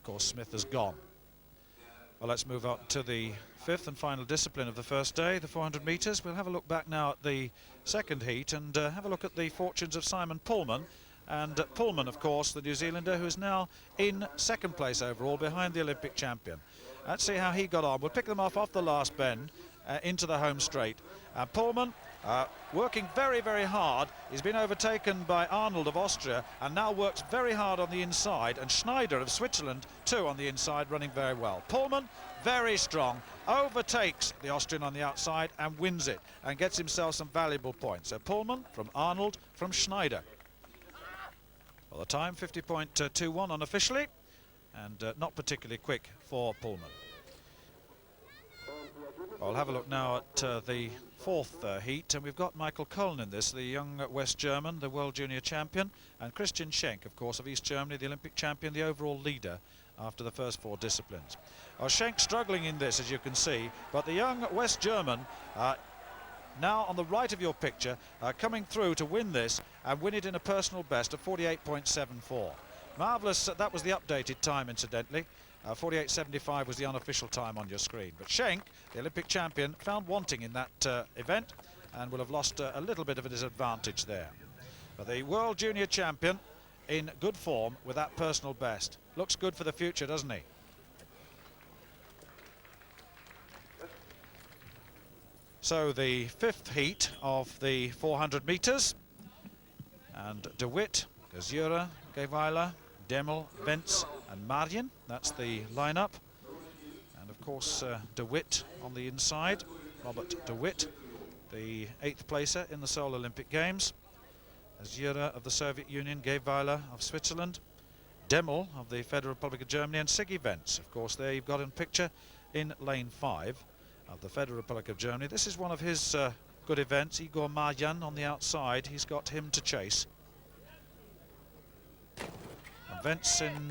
course, Smith has gone. Well, let's move on to the fifth and final discipline of the first day, the 400 metres. We'll have a look back now at the second heat and have a look at the fortunes of Simon Pullman. And Pullman, of course, the New Zealander, who is now in second place overall behind the Olympic champion. Let's see how he got on. We'll pick them off the last bend into the home straight. Pullman working very, very hard. He's been overtaken by Arnold of Austria and now works very hard on the inside, and Schneider of Switzerland too on the inside, running very well. Pullman, very strong, overtakes the Austrian on the outside and wins it and gets himself some valuable points. So Pullman from Arnold from Schneider. Well, the time 50.21 unofficially, and not particularly quick for Pullman. I'll have a look now at the fourth heat, and we've got Michael Köln in this, the young West German, the World Junior Champion, and Christian Schenk, of course, of East Germany, the Olympic champion, the overall leader after the first four disciplines. Schenk struggling in this, as you can see, but the young West German now on the right of your picture, coming through to win this and win it in a personal best of 48.74. Marvellous, that was the updated time, incidentally. 48.75 was the unofficial time on your screen. But Schenk, the Olympic champion, found wanting in that event and will have lost a little bit of a disadvantage there. But the World Junior Champion in good form with that personal best. Looks good for the future, doesn't he? So the fifth heat of the 400 metres, and De Witt, Götzis, Geweiler, Demel, Wentz and Marien, that's the lineup. And of course De Witt on the inside, Robert De Witt, the 8th placer in the Seoul Olympic Games. Götzis of the Soviet Union, Geweiler of Switzerland, Demel of the Federal Republic of Germany, and Siggy Wentz. Of course, there you've got in picture in lane 5 of the Federal Republic of Germany. This is one of his good events. Igor Marjan on the outside, he's got him to chase. And Wentz in,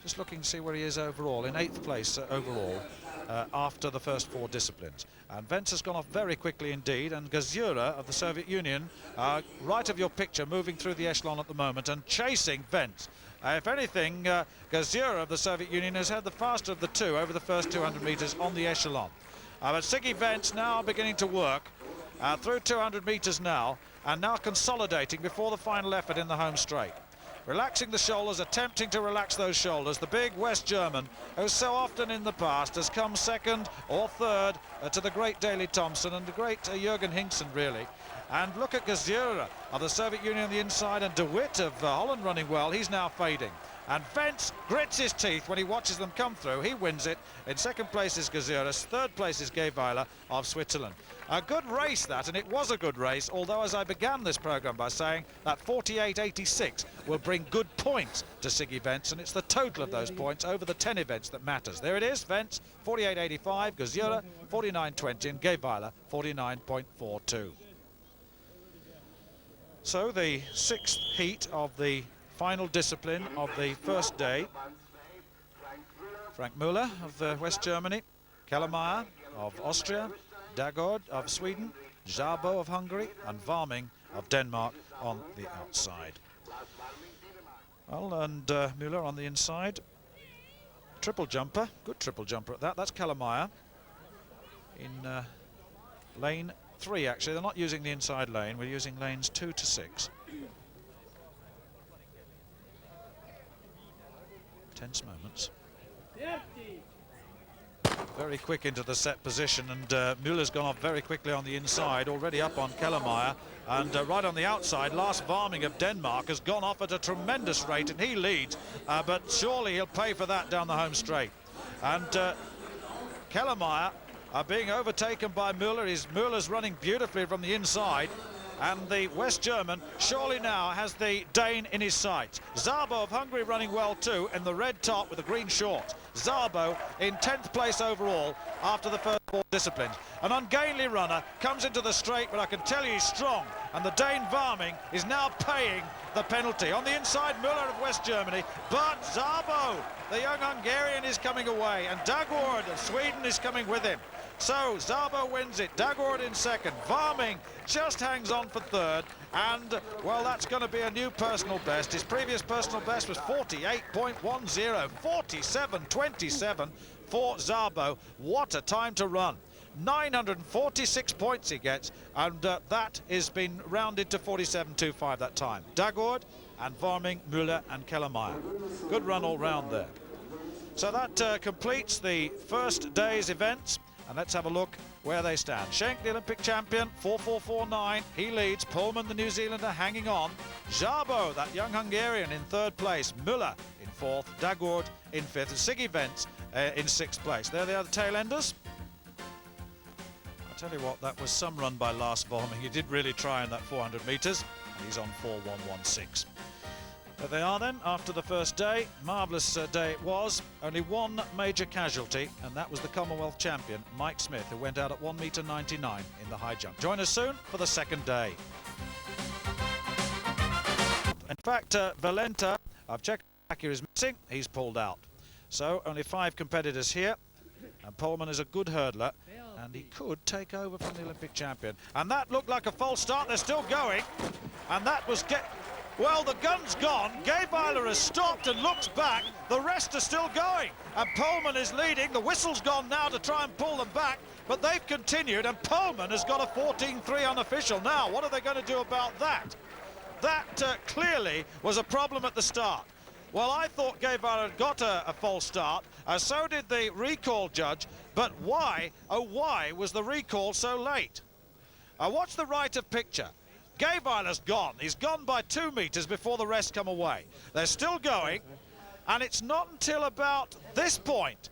just looking to see where he is overall, in 8th place overall after the first four disciplines. And Wentz has gone off very quickly indeed, and Götzis of the Soviet Union, right of your picture, moving through the echelon at the moment and chasing Wentz. If anything, Götzis of the Soviet Union has had the faster of the two over the first 200 metres on the echelon. But Siggy Wentz now beginning to work through 200 metres now, and now consolidating before the final effort in the home straight. Relaxing the shoulders, attempting to relax those shoulders. The big West German, who so often in the past has come second or third to the great Daley Thompson and the great Jürgen Hinkson, really. And look at Götzis of the Soviet Union on the inside, and De Witt of Holland running well. He's now fading. And Wentz grits his teeth when he watches them come through. He wins it. In second place is Götzis. Third place is Geweiler of Switzerland. A good race that, and it was a good race, although as I began this programme by saying that 48.86 will bring good points to Siggy Wentz, and it's the total of those points over the 10 events that matters. There it is, Wentz 48.85, Götzis 49.20 and Geweiler 49.42. So the 6th heat of the final discipline of the first day. Frank Müller of West Germany, Kellermeyer of Austria, Dagord of Sweden, Szabo of Hungary and Warming of Denmark on the outside. Well, and Müller on the inside. Triple jumper, good triple jumper at that. That's Kellermeyer in lane 3, actually. They're not using the inside lane, we're using lanes 2 to 6. Tense moments. Very quick into the set position, and Müller's gone off very quickly on the inside, already up on Kellermeyer, and right on the outside, Lars Warming of Denmark has gone off at a tremendous rate, and he leads, but surely he'll pay for that down the home straight. And Kellermeyer being overtaken by Müller. Müller's running beautifully from the inside, and the West German surely now has the Dane in his sights. Szabo of Hungary running well too in the red top with the green shorts. Szabo in 10th place overall after the first four disciplines. An ungainly runner comes into the straight, but I can tell you he's strong. and the Dane Varming is now paying the penalty. On the inside, Müller of West Germany, but Szabo, the young Hungarian, is coming away, and Dagord of Sweden is coming with him. So Szabo wins it, Dagord in second, Varming just hangs on for third, and well, that's going to be a new personal best. His previous personal best was 48.10, 47.27 for Szabo. What a time to run. 946 points he gets, and that has been rounded to 47.25 that time. Dagord and Varming, Müller and Kellermeyer. Good run all round there. So that completes the first day's events. And let's have a look where they stand. Schenk, the Olympic champion, 4.449. He leads. Pullman, the New Zealander, hanging on. Szabo, that young Hungarian, in third place. Müller in fourth. Dagord in fifth. And Siggy Wentz in sixth place. There they are, the tail enders. I'll tell you what, that was some run by Lars Vorming. He did really try in that 400 metres. And he's on 4.116. There they are then, after the first day. Marvellous day it was. Only one major casualty, and that was the Commonwealth champion, Mike Smith, who went out at 1.99 metres in the high jump. Join us soon for the second day. In fact, Valenta of Czechoslovakia is missing. He's pulled out. So only 5 competitors here. And Pullman is a good hurdler, and he could take over from the Olympic champion. And that looked like a false start. They're still going. And that was... Well, the gun's gone. Gabeiler has stopped and looks back. The rest are still going. And Pullman is leading. The whistle's gone now to try and pull them back. But they've continued, and Pullman has got a 14.3 unofficial. Now, what are they going to do about that? That clearly was a problem at the start. Well, I thought Gabeiler had got a false start. So did the recall judge. But why, oh why, was the recall so late? Watch the right of picture. Gabeiler's gone. He's gone by 2 metres before the rest come away. They're still going, and it's not until about this point,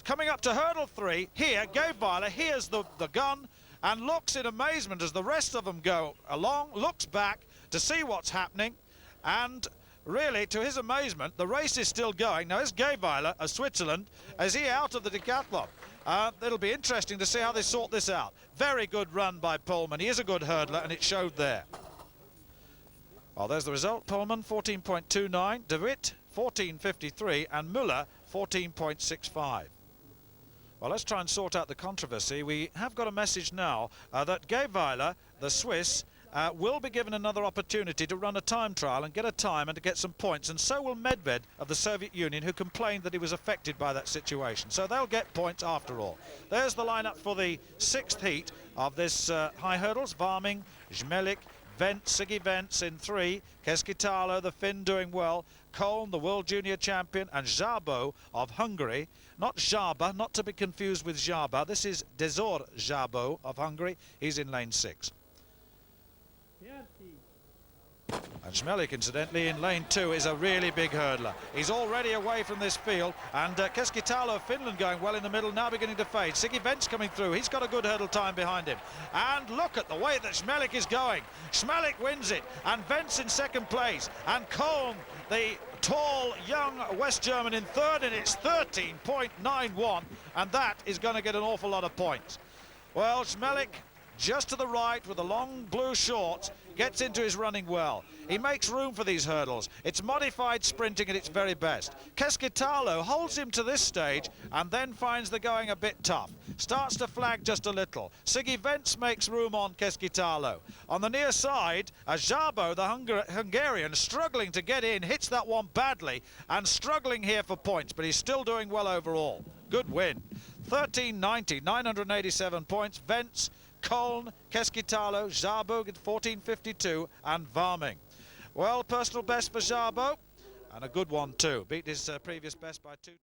coming up to hurdle 3, here, Gabeiler hears the gun and looks in amazement as the rest of them go along, looks back to see what's happening, and really, to his amazement, the race is still going. Now, is Gabeiler of Switzerland, is he out of the decathlon? It'll be interesting to see how they sort this out. Very good run by Pullman. He is a good hurdler, and it showed there. Well, there's the result. Pullman, 14.29. De Witt, 14.53. And Müller, 14.65. Well, let's try and sort out the controversy. We have got a message now that Gabeiler, the Swiss, will be given another opportunity to run a time trial and get a time and to get some points, and so will Medved of the Soviet Union, who complained that he was affected by that situation. So they'll get points after all. There's the lineup for the 6th heat of this high hurdles. Varming, Zmelik, Wentz, Siggy Wentz in 3, Keskitalo, the Finn, doing well, Köln, the World Junior Champion, and Szabo of Hungary. Not Żaba, not to be confused with Żaba. This is Dezor Szabo of Hungary. He's in lane 6. And Zmelik, incidentally, in lane 2 is a really big hurdler. He's already away from this field, and Keskitalo of Finland going well in the middle, now beginning to fade. Siggy Wentz coming through. He's got a good hurdle time behind him. And look at the way that Zmelik is going. Zmelik wins it, and Wentz in second place. And Köln, the tall, young West German, in third, and it's 13.91, and that is going to get an awful lot of points. Well, Zmelik, just to the right with the long blue shorts, gets into his running well. He makes room for these hurdles. It's modified sprinting at its very best. Keskitalo holds him to this stage and then finds the going a bit tough. Starts to flag just a little. Siggy Wentz makes room on Keskitalo. On the near side, Szabo, the Hungarian, struggling to get in, hits that one badly and struggling here for points, but he's still doing well overall. Good win. 13.90, 987 points. Wentz, Köln, Keskitalo, Szabo at 14.52, and Varming. Well, personal best for Szabo, and a good one too. Beat his previous best by 2.